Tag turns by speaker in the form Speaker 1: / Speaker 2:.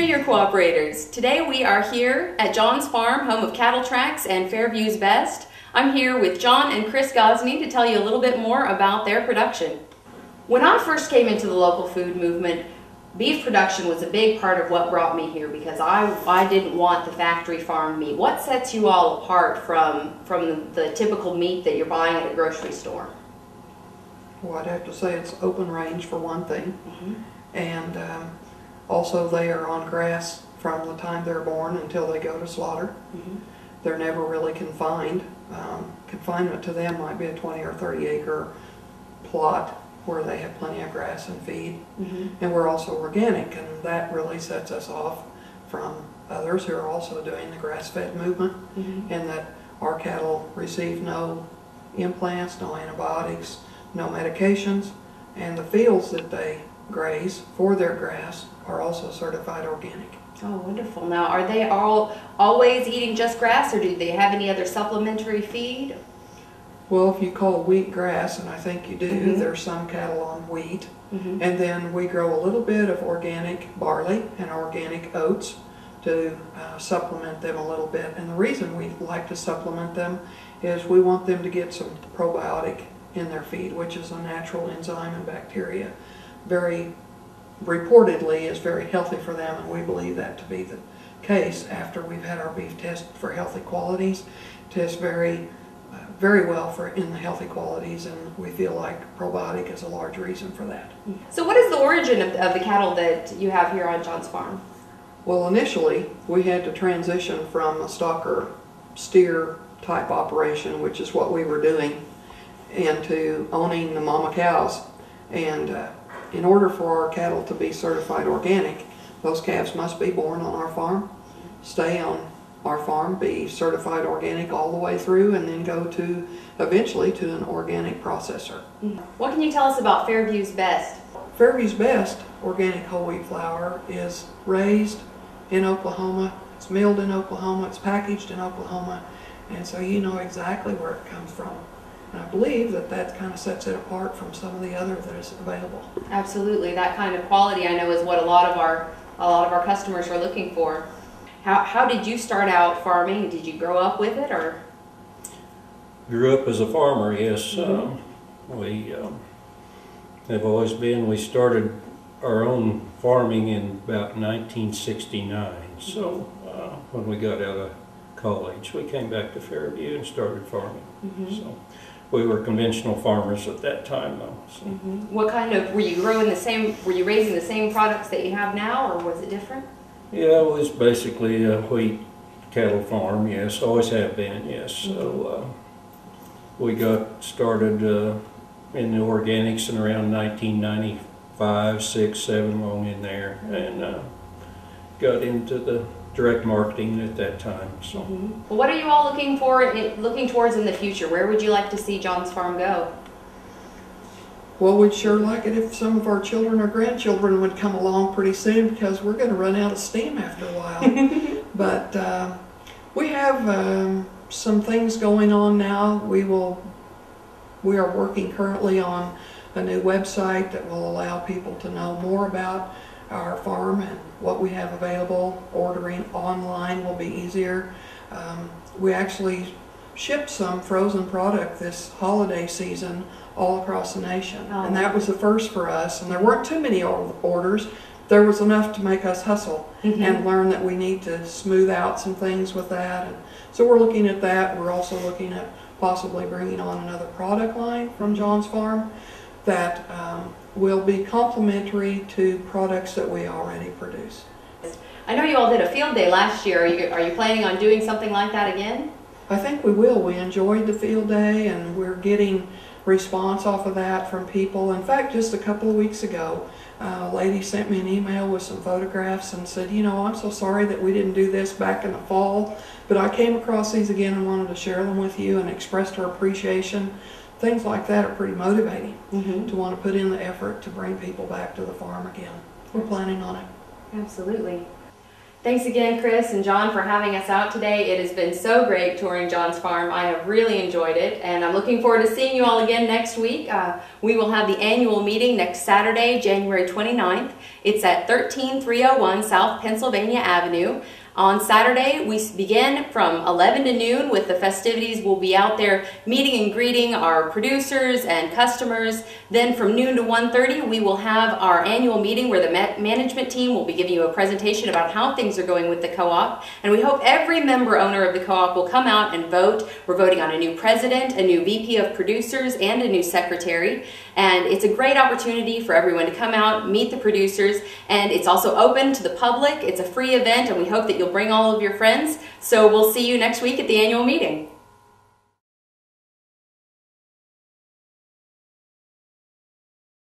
Speaker 1: your cooperators. Today we are here at John's Farm, home of Cattle Tracks and Fairview's Best. I'm here with John and Chris Gosney to tell you a little bit more about their production. When I first came into the local food movement, beef production was a big part of what brought me here because I didn't want the factory farm meat. What sets you all apart from the typical meat that you're buying at a grocery store?
Speaker 2: Well, I'd have to say it's open range for one thing, and also they are on grass from the time they're born until they go to slaughter. They're never really confined. Confinement to them might be a 20 or 30 acre plot where they have plenty of grass and feed. And we're also organic, and that really sets us off from others who are also doing the grass-fed movement, in that our cattle receive no implants, no antibiotics, no medications, and the fields that they graze for their grass are also certified organic.
Speaker 1: Oh, wonderful. Now, are they always eating just grass, or do they have any other supplementary feed?
Speaker 2: Well, if you call wheat grass, and I think you do, there's some cattle on wheat, and then we grow a little bit of organic barley and organic oats to supplement them a little bit. And the reason we like to supplement them is we want them to get some probiotic in their feed, which is a natural enzyme and bacteria. Very reportedly is very healthy for them, and we believe that to be the case after we've had our beef tested for healthy qualities. Tests very well in the healthy qualities, and we feel like probiotic is a large reason for that.
Speaker 1: So what is the origin of the cattle that you have here on John's Farm?
Speaker 2: Well, initially we had to transition from a stocker steer type operation, which is what we were doing, into owning the mama cows. And in order for our cattle to be certified organic, those calves must be born on our farm, stay on our farm, be certified organic all the way through, and then go to eventually to an organic processor.
Speaker 1: What can you tell us about Fairview's Best?
Speaker 2: Fairview's Best organic whole wheat flour is raised in Oklahoma, it's milled in Oklahoma, it's packaged in Oklahoma, and so you know exactly where it comes from. And I believe that kind of sets it apart from some of the other that is available. Absolutely,
Speaker 1: that kind of quality I know is what a lot of our customers are looking for. How did you start out farming? Did you grow up with it, or?
Speaker 3: Grew up as a farmer, yes. We have always been. We started our own farming in about 1969. So when we got out of college, we came back to Fairview and started farming. So we were conventional farmers at that time, though. So.
Speaker 1: What kind of, were you raising the same products that you have now, or was it different?
Speaker 3: Yeah, it was basically a wheat cattle farm, yes, always have been, yes. So we got started in the organics in around 1995, 6, 7, along in there, and got into the direct marketing at that time. So.
Speaker 1: Well, what are you all looking towards in the future? Where would you like to see John's Farm go?
Speaker 2: Well, we'd sure like it if some of our children or grandchildren would come along pretty soon, because we're going to run out of steam after a while. But we have some things going on now. We are working currently on a new website that will allow people to know more about our farm and what we have available. Ordering online will be easier. We actually shipped some frozen product this holiday season all across the nation, and that was the first for us, and there weren't too many orders. There was enough to make us hustle and learn that we need to smooth out some things with that, and so we're looking at that. We're also looking at possibly bringing on another product line from John's Farm that will be complementary to products that we already produce.
Speaker 1: I know you all did a field day last year. Are you planning on doing something like that again?
Speaker 2: I think we will. We enjoyed the field day, and we're getting response off of that from people. In fact, just a couple of weeks ago, a lady sent me an email with some photographs and said, you know, I'm so sorry that we didn't do this back in the fall, but I came across these again and wanted to share them with you, and expressed her appreciation. Things like that are pretty motivating to want to put in the effort to bring people back to the farm again. We're planning on it.
Speaker 1: Absolutely. Thanks again, Chris and John, for having us out today. It has been so great touring John's farm. I have really enjoyed it, and I'm looking forward to seeing you all again next week. We will have the annual meeting next Saturday, January 29th. It's at 13301 South Pennsylvania Avenue. On Saturday, we begin from 11 to noon with the festivities. We'll be out there meeting and greeting our producers and customers. Then from noon to 1:30, we will have our annual meeting where the management team will be giving you a presentation about how things are going with the co-op. And we hope every member owner of the co-op will come out and vote. We're voting on a new president, a new VP of producers, and a new secretary. And it's a great opportunity for everyone to come out, meet the producers, and it's also open to the public. It's a free event, and we hope that you'll bring all of your friends. So we'll see you next week at the annual meeting.